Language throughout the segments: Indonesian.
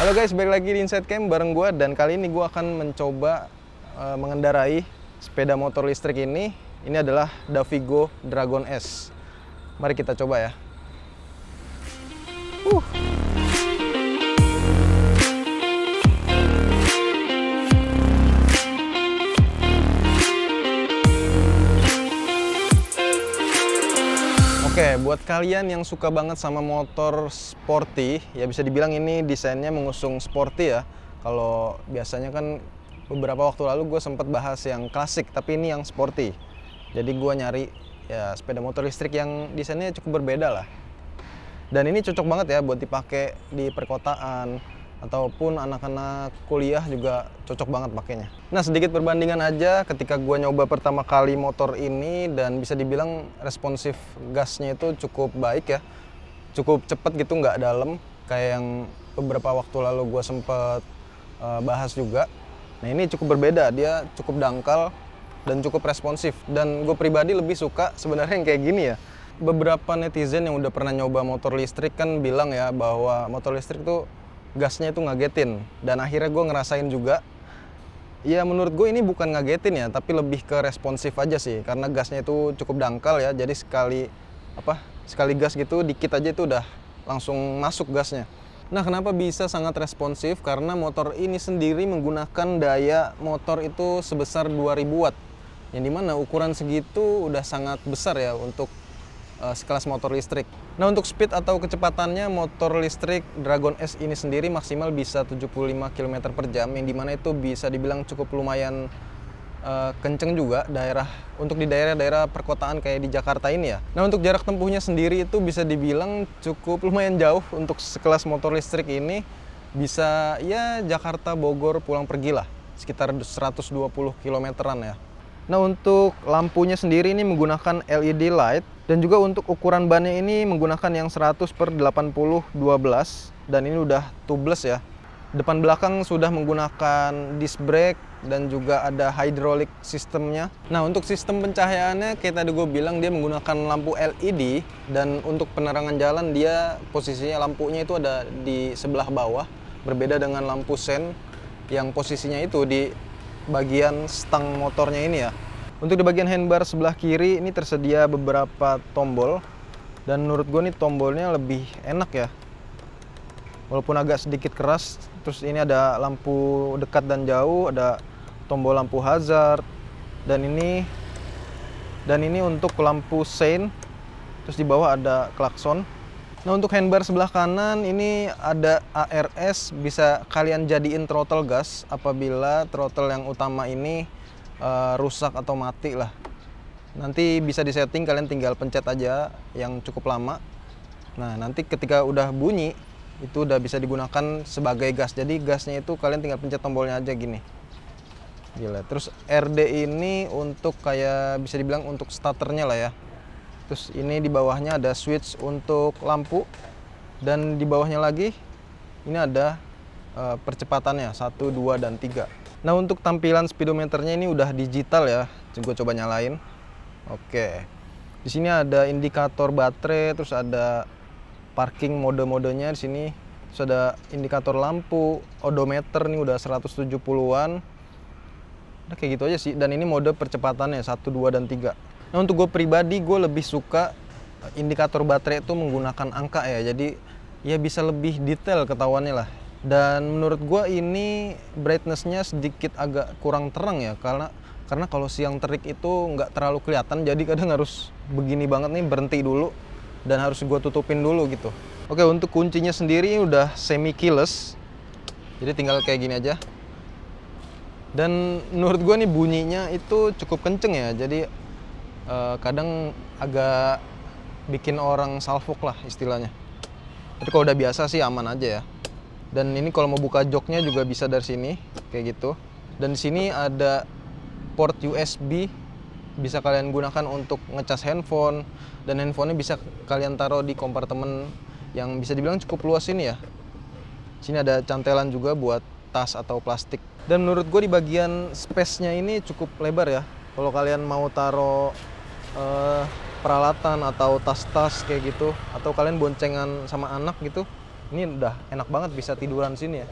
Halo guys, balik lagi di Inside Camp bareng gue, dan kali ini gue akan mencoba mengendarai sepeda motor listrik ini. Ini adalah Davigo Dragon S. Mari kita coba ya. Oke, buat kalian yang suka banget sama motor sporty, ya bisa dibilang ini desainnya mengusung sporty ya. Kalau biasanya kan beberapa waktu lalu gue sempat bahas yang klasik, tapi ini yang sporty. Jadi gue nyari ya sepeda motor listrik yang desainnya cukup berbeda lah. Dan ini cocok banget ya buat dipakai di perkotaan, ataupun anak-anak kuliah juga cocok banget pakainya. Nah, sedikit perbandingan aja ketika gue nyoba pertama kali motor ini, dan bisa dibilang responsif gasnya itu cukup baik ya. Cukup cepet gitu, nggak dalam kayak yang beberapa waktu lalu gue sempet bahas juga. Nah, ini cukup berbeda, dia cukup dangkal dan cukup responsif. Dan gue pribadi lebih suka sebenarnya yang kayak gini ya. Beberapa netizen yang udah pernah nyoba motor listrik kan bilang ya bahwa motor listrik tuh gasnya itu ngagetin, dan akhirnya gue ngerasain juga. Ya menurut gue ini bukan ngagetin ya, tapi lebih ke responsif aja sih, karena gasnya itu cukup dangkal ya. Jadi sekali gas gitu dikit aja itu udah langsung masuk gasnya. Nah, kenapa bisa sangat responsif? Karena motor ini sendiri menggunakan daya motor itu sebesar 2000 watt, yang dimana ukuran segitu udah sangat besar ya untuk sekelas motor listrik. Nah, untuk speed atau kecepatannya motor listrik Dragon S ini sendiri maksimal bisa 75 km per jam, yang dimana itu bisa dibilang cukup lumayan kenceng juga untuk di daerah-daerah perkotaan kayak di Jakarta ini ya. Nah, untuk jarak tempuhnya sendiri itu bisa dibilang cukup lumayan jauh untuk sekelas motor listrik ini. Bisa ya Jakarta Bogor pulang pergi lah, sekitar 120 km-an ya. Nah, untuk lampunya sendiri ini menggunakan LED light, dan juga untuk ukuran bannya ini menggunakan yang 100/80/12, dan ini udah tubeless ya. Depan belakang sudah menggunakan disc brake dan juga ada hydraulic sistemnya. Nah, untuk sistem pencahayaannya kayak tadi gue bilang, dia menggunakan lampu LED, dan untuk penerangan jalan dia posisinya lampunya itu ada di sebelah bawah, berbeda dengan lampu sen yang posisinya itu di bagian stang motornya ini ya. Untuk di bagian handbar sebelah kiri ini tersedia beberapa tombol, dan menurut gue nih tombolnya lebih enak ya, walaupun agak sedikit keras. Terus ini ada lampu dekat dan jauh, ada tombol lampu hazard, dan ini untuk lampu sein. Terus di bawah ada klakson. Nah, untuk handbar sebelah kanan ini ada ARS, bisa kalian jadiin throttle gas apabila throttle yang utama ini rusak atau mati lah. Nanti bisa disetting, kalian tinggal pencet aja yang cukup lama. Nah, nanti ketika udah bunyi itu udah bisa digunakan sebagai gas. Jadi gasnya itu kalian tinggal pencet tombolnya aja gini. Gila. Terus RD ini untuk kayak bisa dibilang untuk starternya lah ya. Terus ini di bawahnya ada switch untuk lampu, dan di bawahnya lagi ini ada percepatannya 1, 2, dan 3. Nah, untuk tampilan speedometernya ini udah digital ya. Gue coba nyalain. Oke. Di sini ada indikator baterai, terus ada parking mode-modenya di sini. Terus ada indikator lampu, odometer nih udah 170-an. Udah kayak gitu aja sih. Dan ini mode percepatannya 1, 2, dan 3. Nah, untuk gue pribadi, gue lebih suka indikator baterai itu menggunakan angka ya. Jadi ya bisa lebih detail ketahuannya lah. Dan menurut gue ini brightness-nya sedikit agak kurang terang ya, karena kalau siang terik itu nggak terlalu kelihatan. Jadi kadang harus begini banget nih, berhenti dulu, dan harus gue tutupin dulu gitu. Oke, untuk kuncinya sendiri udah semi keyless, jadi tinggal kayak gini aja. Dan menurut gue nih bunyinya itu cukup kenceng ya, jadi kadang agak bikin orang salfok lah istilahnya. Tapi kalau udah biasa sih aman aja ya. Dan ini kalau mau buka joknya juga bisa dari sini kayak gitu. Dan di sini ada port USB, bisa kalian gunakan untuk ngecas handphone, dan handphonenya bisa kalian taruh di kompartemen yang bisa dibilang cukup luas ini ya. Sini ada cantelan juga buat tas atau plastik. Dan menurut gue di bagian space-nya ini cukup lebar ya. Kalau kalian mau taruh peralatan atau tas-tas kayak gitu, atau kalian boncengan sama anak gitu, Ini udah enak banget bisa tiduran sini ya.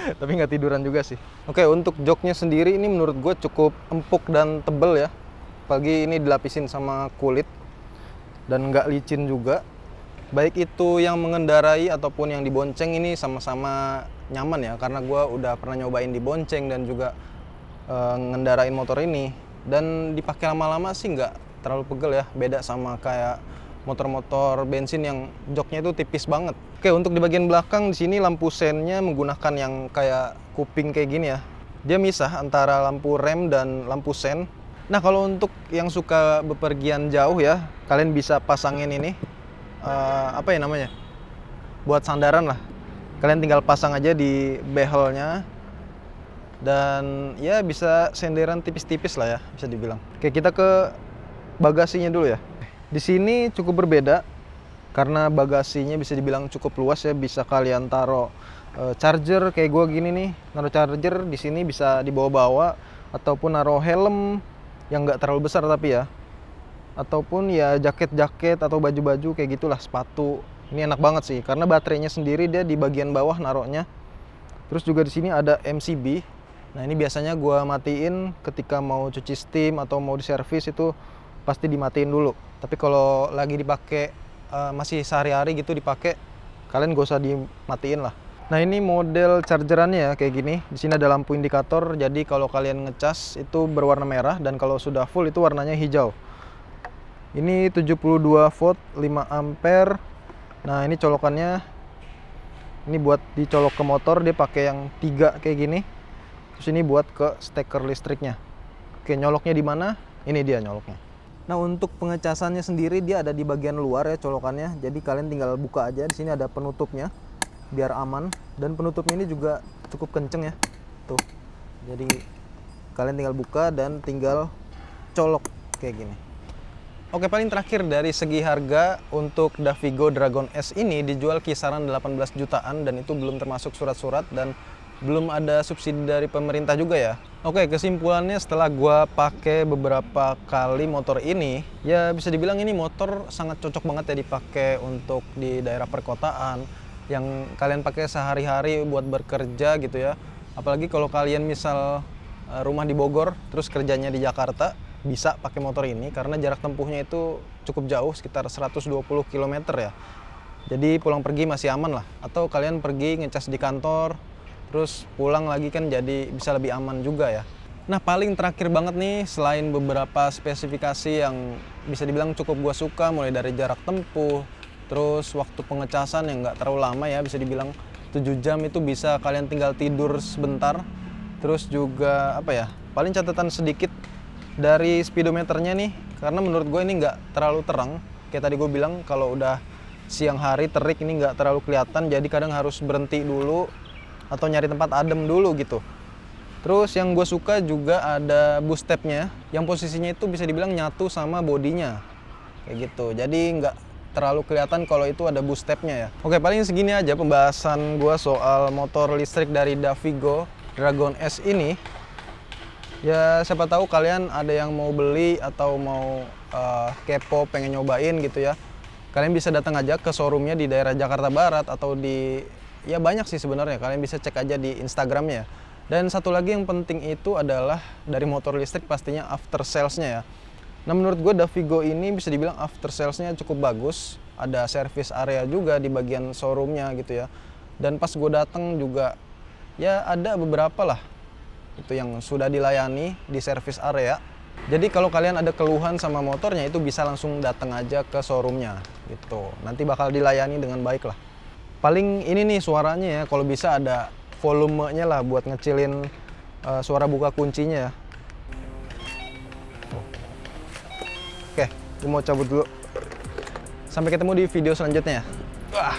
Tapi nggak tiduran juga sih. Oke, untuk joknya sendiri ini menurut gue cukup empuk dan tebel ya. Apalagi ini dilapisin sama kulit dan nggak licin juga. Baik itu yang mengendarai ataupun yang dibonceng ini sama-sama nyaman ya, karena gue udah pernah nyobain dibonceng dan juga ngendarain motor ini. Dan dipakai lama-lama sih nggak terlalu pegel ya, beda sama kayak motor-motor bensin yang joknya itu tipis banget. Oke, untuk di bagian belakang di sini lampu sennya menggunakan yang kayak kuping kayak gini ya. Dia misah antara lampu rem dan lampu sen. Nah, kalau untuk yang suka bepergian jauh ya, kalian bisa pasangin ini apa ya namanya? Buat sandaran lah. Kalian tinggal pasang aja di behelnya. Dan ya bisa senderan tipis-tipis lah ya, bisa dibilang. Oke, kita ke bagasinya dulu ya. Di sini cukup berbeda karena bagasinya bisa dibilang cukup luas ya, bisa kalian taruh charger kayak gua gini nih, naruh charger di sini bisa dibawa-bawa ataupun naruh helm yang nggak terlalu besar tapi ya, ataupun ya jaket-jaket atau baju-baju kayak gitulah, sepatu. Ini enak banget sih karena baterainya sendiri dia di bagian bawah naruhnya. Terus juga di sini ada MCB. Nah, ini biasanya gua matiin ketika mau cuci steam atau mau diservis itu pasti dimatiin dulu. Tapi kalau lagi dipakai masih sehari-hari gitu dipakai, kalian gak usah dimatiin lah. Nah, ini model chargerannya ya kayak gini. Di sini ada lampu indikator, jadi kalau kalian ngecas itu berwarna merah dan kalau sudah full itu warnanya hijau. Ini 72 volt 5 ampere. Nah, ini colokannya ini buat dicolok ke motor, dia pakai yang 3 kayak gini. Terus ini buat ke steker listriknya. Oke, nyoloknya di mana? Ini dia nyoloknya. Nah, untuk pengecasannya sendiri dia ada di bagian luar ya colokannya. Jadi kalian tinggal buka aja. Di sini ada penutupnya biar aman, dan penutupnya ini juga cukup kenceng ya. Tuh. Jadi kalian tinggal buka dan tinggal colok kayak gini. Oke, paling terakhir dari segi harga, untuk Davigo Dragon S ini dijual kisaran 18 jutaan dan itu belum termasuk surat-surat dan belum ada subsidi dari pemerintah juga ya. Oke, kesimpulannya setelah gua pakai beberapa kali motor ini, ya bisa dibilang ini motor sangat cocok banget ya dipakai untuk di daerah perkotaan yang kalian pakai sehari-hari buat bekerja gitu ya. Apalagi kalau kalian misal rumah di Bogor terus kerjanya di Jakarta, bisa pakai motor ini karena jarak tempuhnya itu cukup jauh, sekitar 120 km ya. Jadi pulang pergi masih aman lah. Atau kalian pergi ngecas di kantor terus pulang lagi kan jadi bisa lebih aman juga ya. Nah, paling terakhir banget nih, selain beberapa spesifikasi yang bisa dibilang cukup gua suka, mulai dari jarak tempuh, terus waktu pengecasan yang nggak terlalu lama ya, bisa dibilang 7 jam itu bisa kalian tinggal tidur sebentar. Terus juga apa ya, paling catatan sedikit dari speedometernya nih, karena menurut gue ini nggak terlalu terang. Kayak tadi gue bilang, kalau udah siang hari terik ini nggak terlalu kelihatan, jadi kadang harus berhenti dulu atau nyari tempat adem dulu gitu. Terus yang gue suka juga ada boost stepnya, yang posisinya itu bisa dibilang nyatu sama bodinya kayak gitu, jadi nggak terlalu kelihatan kalau itu ada boost stepnya ya. Oke, paling segini aja pembahasan gue soal motor listrik dari Davigo Dragon S ini. Ya, siapa tahu kalian ada yang mau beli atau mau kepo pengen nyobain gitu ya, kalian bisa datang aja ke showroomnya di daerah Jakarta Barat atau di, ya banyak sih sebenarnya, kalian bisa cek aja di Instagramnya. Dan satu lagi yang penting itu adalah dari motor listrik pastinya after salesnya ya. Nah, menurut gue Davigo ini bisa dibilang after salesnya cukup bagus. Ada service area juga di bagian showroomnya gitu ya. Dan pas gue datang juga ya ada beberapa lah itu yang sudah dilayani di service area. Jadi kalau kalian ada keluhan sama motornya itu bisa langsung datang aja ke showroomnya gitu. Nanti bakal dilayani dengan baik lah. Paling ini nih suaranya ya, kalau bisa ada volumenya lah buat ngecilin suara buka kuncinya ya. Oke, gue mau cabut dulu. Sampai ketemu di video selanjutnya ya. Wah.